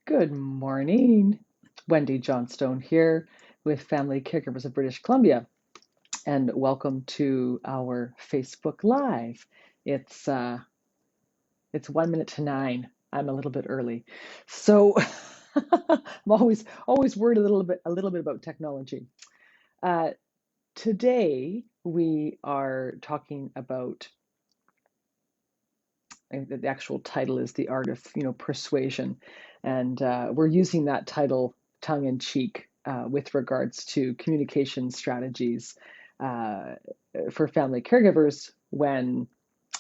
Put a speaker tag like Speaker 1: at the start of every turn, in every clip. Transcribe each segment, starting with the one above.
Speaker 1: Good morning. Wendy Johnstone here with Family Caregivers of British Columbia, and welcome to our Facebook Live. It's uh, it's 1 minute to 9. I'm a little bit early, so I'm always worried a little bit about technology. Uh, Today we are talking about. The actual title is The Art of Persuasion, and we're using that title tongue in cheek with regards to communication strategies uh, for family caregivers when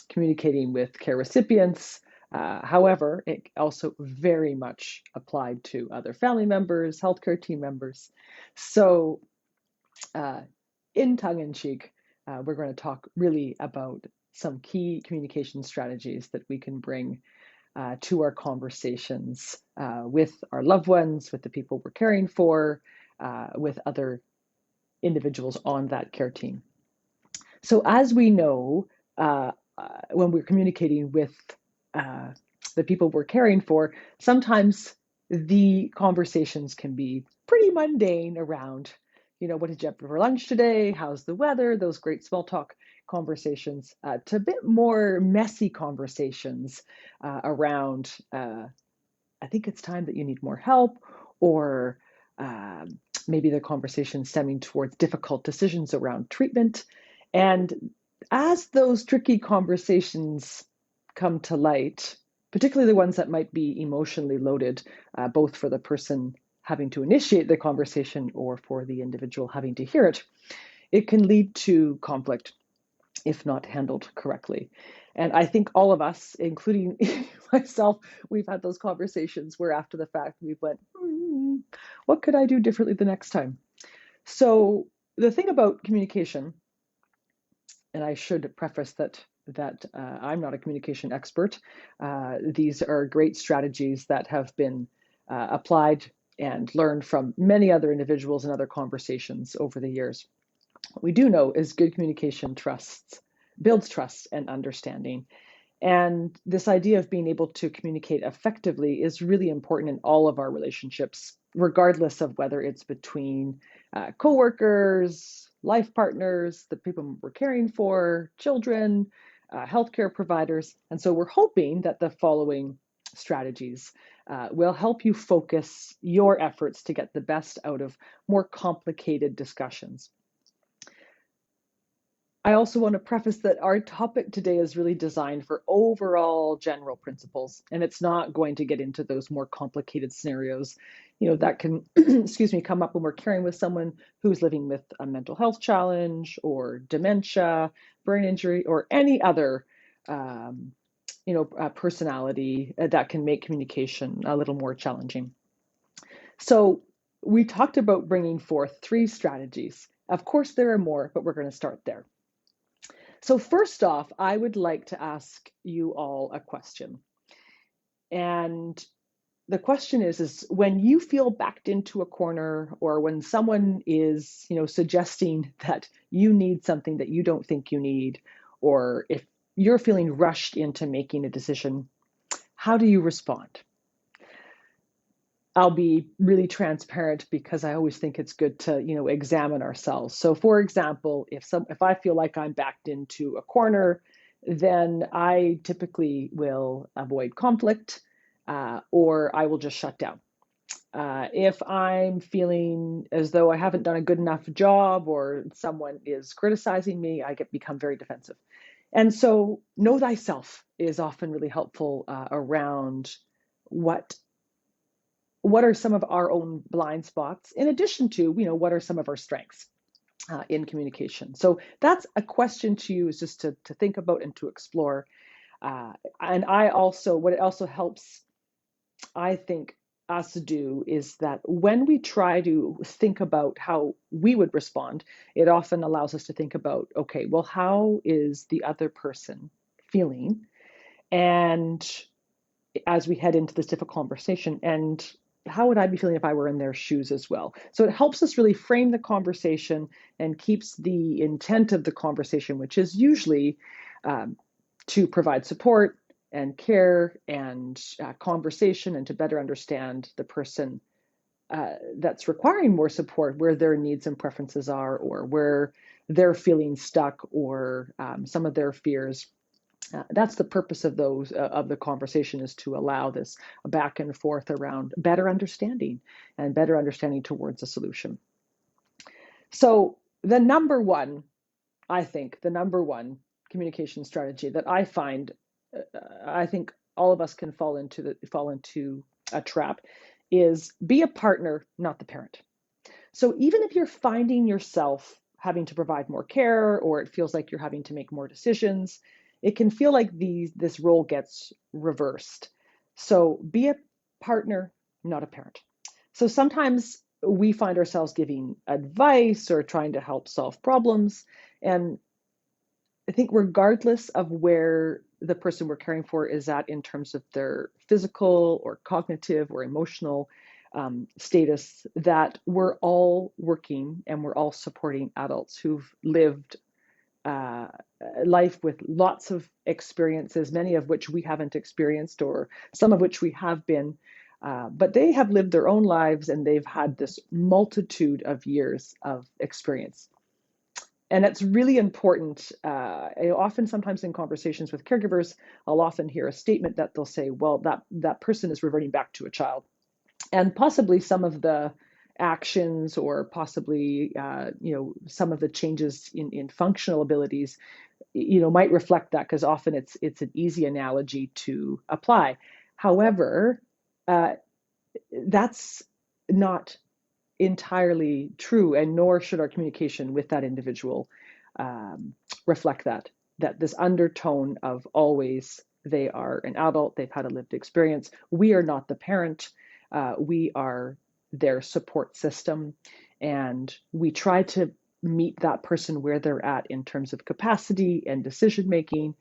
Speaker 1: communicating with care recipients. However, it also very much applied to other family members, healthcare team members. So, uh, in tongue in cheek, we're going to talk really about some key communication strategies that we can bring to our conversations with our loved ones, with the people we're caring for, with other individuals on that care team. So, as we know, when we're communicating with uh, the people we're caring for, sometimes the conversations can be pretty mundane around, what did you have for lunch today? How's the weather? Those great small talk conversations, to a bit more messy conversations around, I think it's time that you need more help, or maybe the conversation stemming towards difficult decisions around treatment. And as those tricky conversations come to light, particularly the ones that might be emotionally loaded, both for the person having to initiate the conversation or for the individual having to hear it, it can lead to conflict if not handled correctly. And I think all of us, including myself, we've had those conversations where after the fact we've went, what could I do differently the next time? So the thing about communication, and I should preface that I'm not a communication expert. These are great strategies that have been applied and learned from many other individuals and other conversations over the years. What we do know is good communication builds trust and understanding. And this idea of being able to communicate effectively is really important in all of our relationships, regardless of whether it's between coworkers, life partners, the people we're caring for, children, healthcare providers. And so we're hoping that the following strategies will help you focus your efforts to get the best out of more complicated discussions. I also want to preface that our topic today is really designed for overall general principles, and it's not going to get into those more complicated scenarios, that can, excuse me, come up when we're caring with someone who's living with a mental health challenge or dementia, brain injury, or any other, personality that can make communication a little more challenging. So we talked about bringing forth 3 strategies. Of course, there are more, but we're going to start there. So first off, I would like to ask you all a question. And the question is when you feel backed into a corner, or when someone is, suggesting that you need something that you don't think you need, or if you're feeling rushed into making a decision, how do you respond? I'll be really transparent because I always think it's good to, examine ourselves. So for example, if I feel like I'm backed into a corner, then I typically will avoid conflict, or I will just shut down. If I'm feeling as though I haven't done a good enough job or someone is criticizing me, I become very defensive. And so know thyself is often really helpful around what are some of our own blind spots, in addition to, what are some of our strengths in communication. So that's a question to you, is just to think about and to explore. And what it also helps, I think, us to do is that when we try to think about how we would respond, it often allows us to think about, okay, well, how is the other person feeling? And as we head into this difficult conversation, and how would I be feeling if I were in their shoes as well? So it helps us really frame the conversation and keeps the intent of the conversation, which is usually to provide support care and conversation, and to better understand the person that's requiring more support, where their needs and preferences are, or where they're feeling stuck, or some of their fears. That's the purpose of those of the conversation, is to allow this back and forth around better understanding and better understanding towards a solution. So the number one, I think, the number one communication strategy that I find, I think all of us can fall into a trap, is be a partner, not the parent. So even if you're finding yourself having to provide more care, or it feels like you're having to make more decisions, it can feel like this role gets reversed. So be a partner, not a parent. So sometimes we find ourselves giving advice or trying to help solve problems. And I think regardless of where the person we're caring for is at in terms of their physical or cognitive or emotional status, that we're all working and we're all supporting adults who've lived life with lots of experiences, many of which we haven't experienced, or some of which we have been. But they have lived their own lives, and they've had this multitude of years of experience. And it's really important. Often, sometimes in conversations with caregivers, I'll often hear a statement that they'll say, well, that person is reverting back to a child. And possibly some of the actions, or possibly some of the changes in functional abilities might reflect that, because often it's an easy analogy to apply. However, that's not entirely true, and nor should our communication with that individual reflect that this undertone of always, they are an adult, they've had a lived experience. We are not the parent. We are their support system, and we try to meet that person where they're at in terms of capacity and decision making,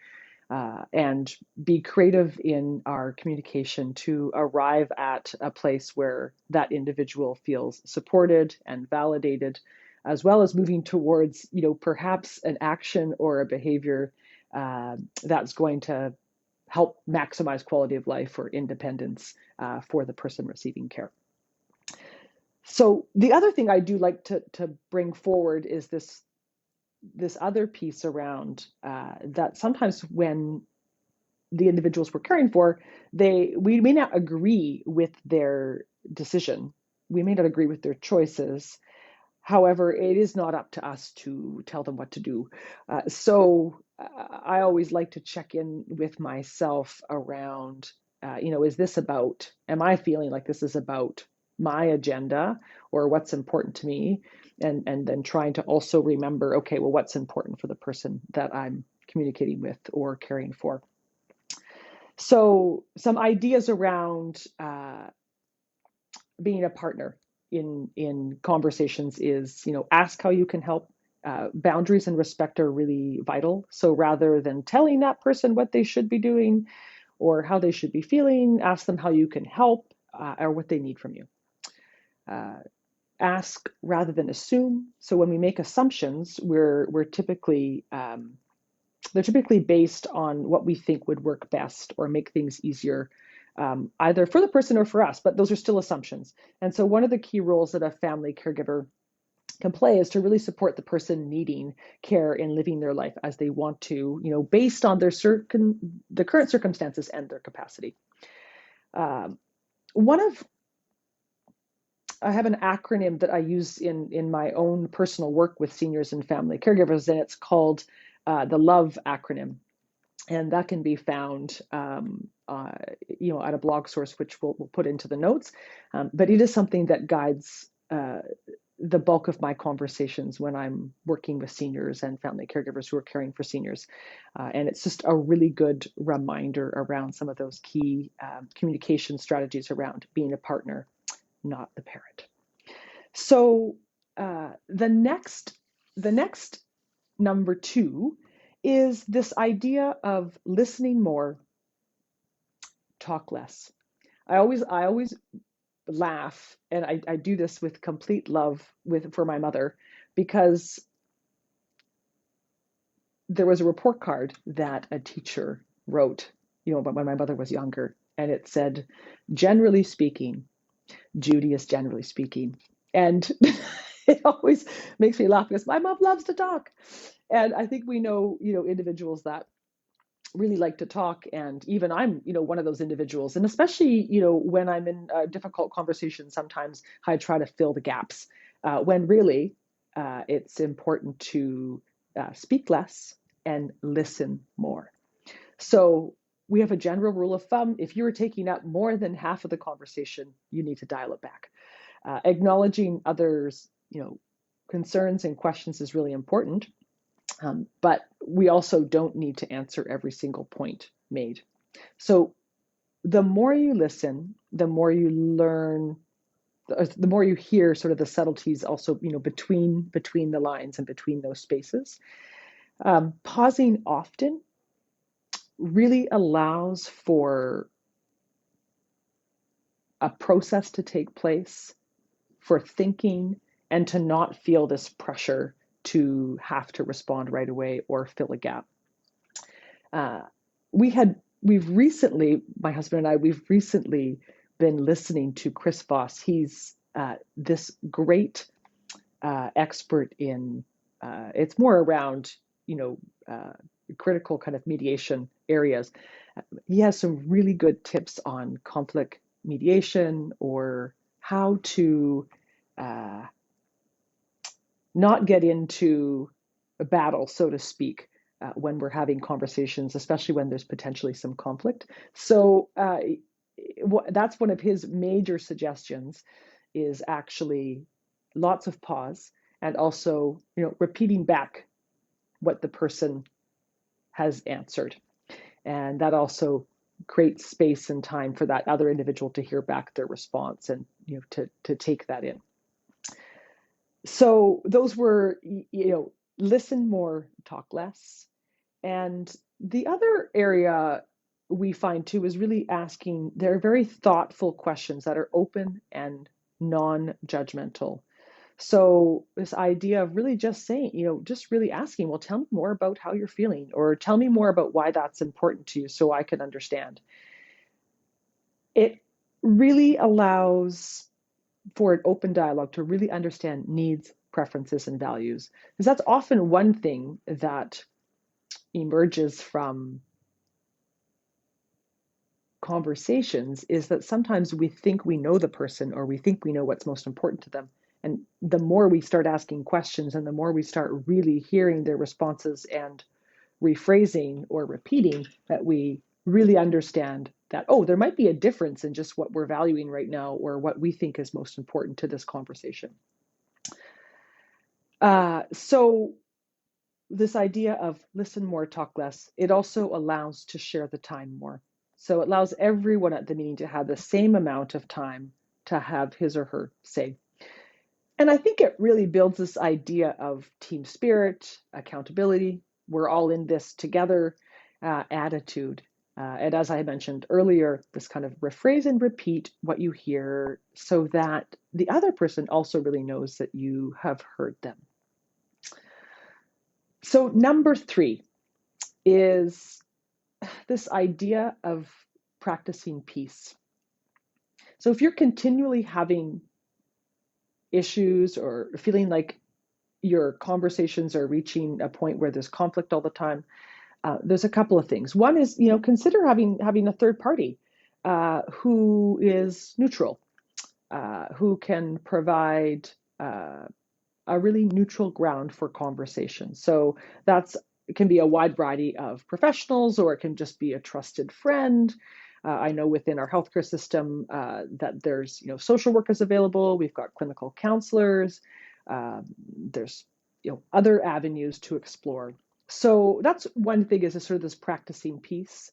Speaker 1: and be creative in our communication to arrive at a place where that individual feels supported and validated, as well as moving towards, perhaps an action or a behavior that's going to help maximize quality of life or independence for the person receiving care. So the other thing I do like to bring forward is this other piece around that sometimes when the individuals we're caring for, we may not agree with their decision. We may not agree with their choices. However, it is not up to us to tell them what to do. So I always like to check in with myself around, is this about, am I feeling like this is about my agenda or what's important to me? And then trying to also remember, okay, well, what's important for the person that I'm communicating with or caring for? So some ideas around being a partner in conversations is, ask how you can help. Boundaries and respect are really vital. So rather than telling that person what they should be doing or how they should be feeling, ask them how you can help or what they need from you. Ask rather than assume. So when we make assumptions, we're typically they're typically based on what we think would work best or make things easier, either for the person or for us, but those are still assumptions. And so one of the key roles that a family caregiver can play is to really support the person needing care in living their life as they want to, based on the current circumstances and their capacity. I have an acronym that I use in my own personal work with seniors and family caregivers, and it's called the Love Acronym. And that can be found, at a blog source, which we'll put into the notes. But it is something that guides the bulk of my conversations when I'm working with seniors and family caregivers who are caring for seniors. And it's just a really good reminder around some of those key communication strategies around being a partner, not the parent. So the next number 2 is this idea of listening more, talk less. I always laugh, and I do this with complete love for my mother, because there was a report card that a teacher wrote when my mother was younger, and it said, generally speaking, Judy is generally speaking. And it always makes me laugh because my mom loves to talk. And I think we know, individuals that really like to talk. And even I'm, one of those individuals. And especially, when I'm in a difficult conversation, sometimes I try to fill the gaps when really it's important to speak less and listen more. So we have a general rule of thumb. If you're taking up more than half of the conversation, you need to dial it back. Acknowledging others, concerns and questions is really important. But we also don't need to answer every single point made. So the more you listen, the more you learn, the more you hear sort of the subtleties also, between the lines and between those spaces. Pausing often really allows for a process to take place, for thinking, and to not feel this pressure to have to respond right away or fill a gap. We've recently, my husband and I, we've recently been listening to Chris Voss. He's this great expert in, it's more around, critical kind of mediation areas. He has some really good tips on conflict mediation, or how to not get into a battle, so to speak, when we're having conversations, especially when there's potentially some conflict. So that's one of his major suggestions, is actually lots of pause, and also, repeating back what the person has answered. And that also creates space and time for that other individual to hear back their response, and to take that in. So those were, listen more, talk less. And the other area we find too is really asking, they're very thoughtful questions that are open and non-judgmental. So this idea of really just saying, just really asking, well, tell me more about how you're feeling, or tell me more about why that's important to you so I can understand. It really allows for an open dialogue to really understand needs, preferences, and values. Because that's often one thing that emerges from conversations, is that sometimes we think we know the person, or we think we know what's most important to them. And the more we start asking questions, and the more we start really hearing their responses and rephrasing or repeating, that we really understand that, oh, there might be a difference in just what we're valuing right now, or what we think is most important to this conversation. So this idea of listen more, talk less, it also allows to share the time more. So it allows everyone at the meeting to have the same amount of time to have his or her say. And I think it really builds this idea of team spirit, accountability, we're all in this together attitude. And as I mentioned earlier, this kind of rephrase and repeat what you hear, so that the other person also really knows that you have heard them. So number 3 is this idea of practicing peace. So if you're continually having issues, or feeling like your conversations are reaching a point where there's conflict all the time, there's a couple of things. One is, consider having a third party who is neutral, who can provide a really neutral ground for conversation. So it can be a wide variety of professionals, or it can just be a trusted friend. I know within our healthcare system that there's, social workers available. We've got clinical counselors. There's, other avenues to explore. So that's one thing, is sort of this practicing peace.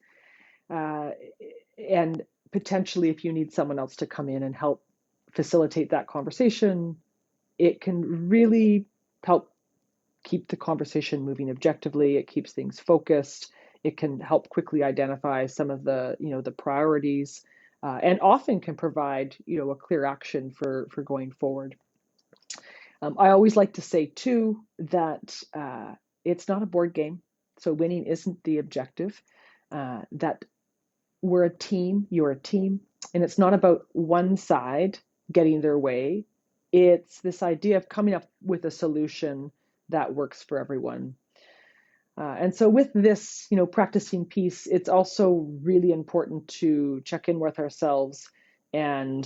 Speaker 1: And potentially, if you need someone else to come in and help facilitate that conversation, it can really help keep the conversation moving objectively. It keeps things focused. It can help quickly identify some of the, the priorities, and often can provide, a clear action for going forward. I always like to say too that it's not a board game, so winning isn't the objective. That we're a team, you're a team, and it's not about one side getting their way. It's this idea of coming up with a solution that works for everyone. And so with this, practicing peace, it's also really important to check in with ourselves. And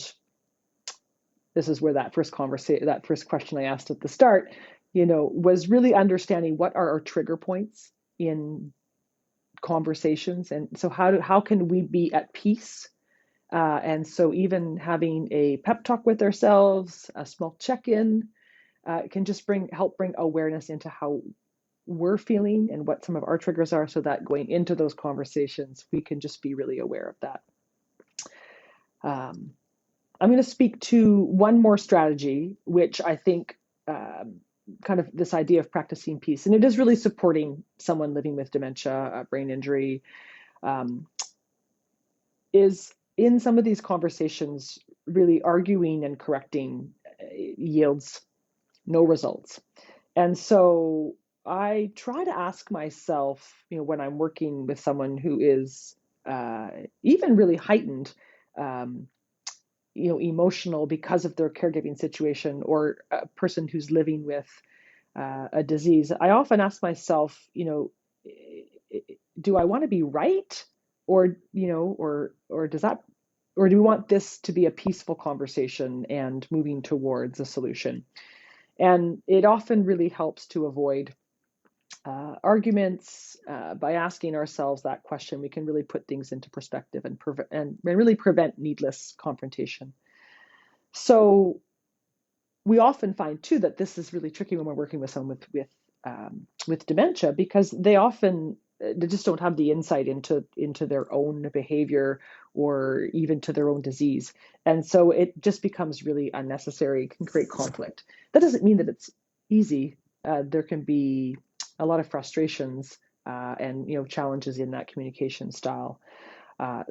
Speaker 1: this is where that first question I asked at the start, was really understanding what are our trigger points in conversations. And so how can we be at peace? And so even having a pep talk with ourselves, a small check-in, can just help bring awareness into how we're feeling and what some of our triggers are, so that going into those conversations, we can just be really aware of that. I'm going to speak to one more strategy, which I think kind of this idea of practicing peace, and it is really supporting someone living with dementia, brain injury, is in some of these conversations, really arguing and correcting yields no results. And so I try to ask myself, when I'm working with someone who is even really heightened, emotional because of their caregiving situation, or a person who's living with a disease, I often ask myself, do I want to be right, or does that, or do we want this to be a peaceful conversation and moving towards a solution? And it often really helps to avoid arguments. By asking ourselves that question, we can really put things into perspective and really prevent needless confrontation. So we often find too that this is really tricky when we're working with someone with dementia, because they just don't have the insight into their own behavior or even to their own disease. And so it just becomes really unnecessary, can create conflict. That doesn't mean that it's easy. There can be a lot of frustrations and challenges in that communication style.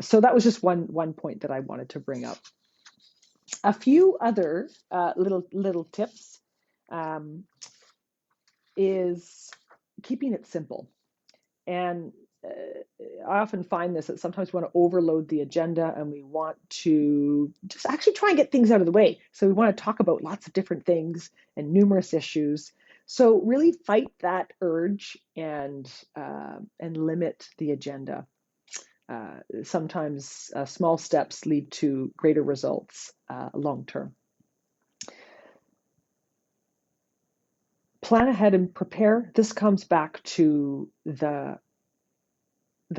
Speaker 1: So that was just one point that I wanted to bring up. A few other little tips is keeping it simple. And I often find this, that sometimes we want to overload the agenda and we want to just actually try and get things out of the way. So we want to talk about lots of different things and numerous issues. So really fight that urge and limit the agenda. Sometimes small steps lead to greater results long term. Plan ahead and prepare. This comes back to the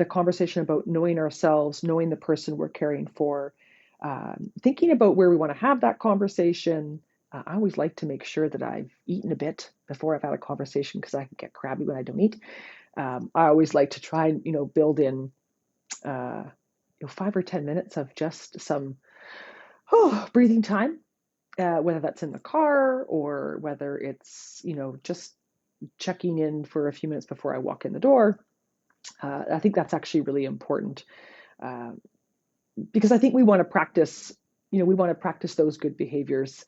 Speaker 1: conversation about knowing ourselves, knowing the person we're caring for, thinking about where we want to have that conversation. I always like to make sure that I've eaten a bit before I've had a conversation, because I can get crabby when I don't eat. I always like to try and build in 5 or 10 minutes of just some breathing time, whether that's in the car or whether it's just checking in for a few minutes before I walk in the door. I think that's actually really important, because I think we want to practice, those good behaviors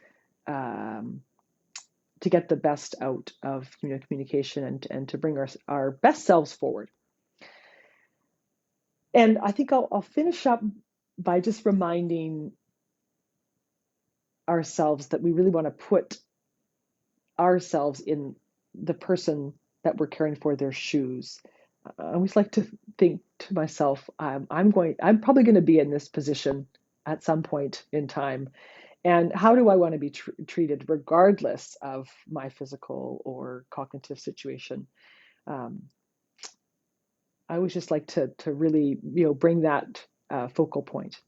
Speaker 1: to get the best out of communication and to bring our best selves forward. And I think I'll finish up by just reminding ourselves that we really want to put ourselves in the person that we're caring for, their shoes. I always like to think to myself, I'm probably going to be in this position at some point in time. And how do I want to be treated regardless of my physical or cognitive situation? I always just like to really, bring that focal point.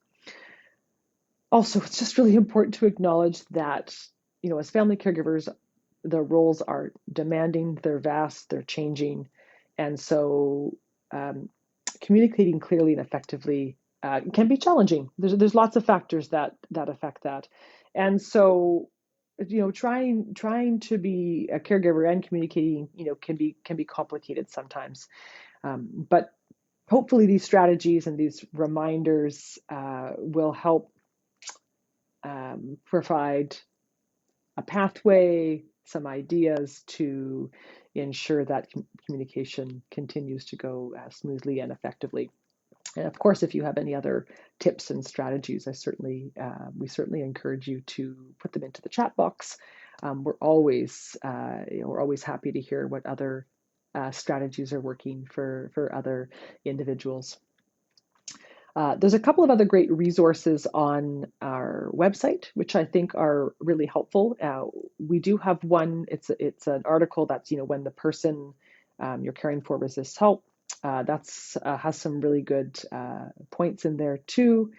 Speaker 1: Also, it's just really important to acknowledge that, as family caregivers, the roles are demanding, they're vast, they're changing. And so communicating clearly and effectively can be challenging. There's lots of factors that affect that. And so, trying to be a caregiver and communicating, can be complicated sometimes. But hopefully these strategies and these reminders will help provide a pathway, some ideas to ensure that communication continues to go smoothly and effectively. And of course, if you have any other tips and strategies, we certainly encourage you to put them into the chat box. We're always happy to hear what other strategies are working for other individuals. There's a couple of other great resources on our website, which I think are really helpful. We do have one. It's an article that's when the person you're caring for resists help. That's has some really good points in there too.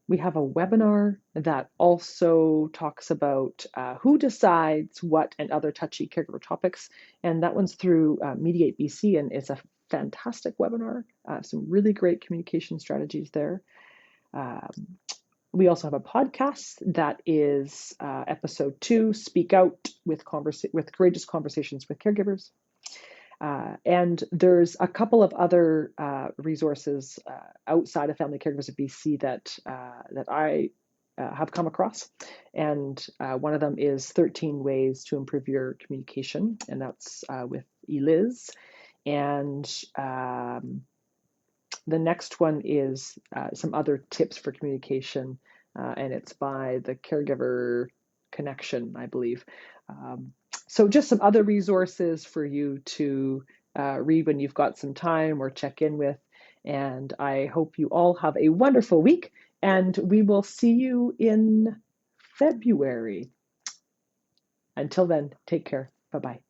Speaker 1: We have a webinar that also talks about who decides what and other touchy caregiver topics, and that one's through Mediate BC, and it's a fantastic webinar. Some really great communication strategies there. We also have a podcast that is episode 2, Speak Out with Courageous Conversations with Caregivers. And there's a couple of other resources outside of Family Caregivers of BC that I have come across. And one of them is 13 Ways to Improve Your Communication, and that's with Eliz. And the next one is some other tips for communication, and it's by the Caregiver Connection, I believe. So just some other resources for you to read when you've got some time or check in with. And I hope you all have a wonderful week, and we will see you in February. Until then, take care. Bye-bye.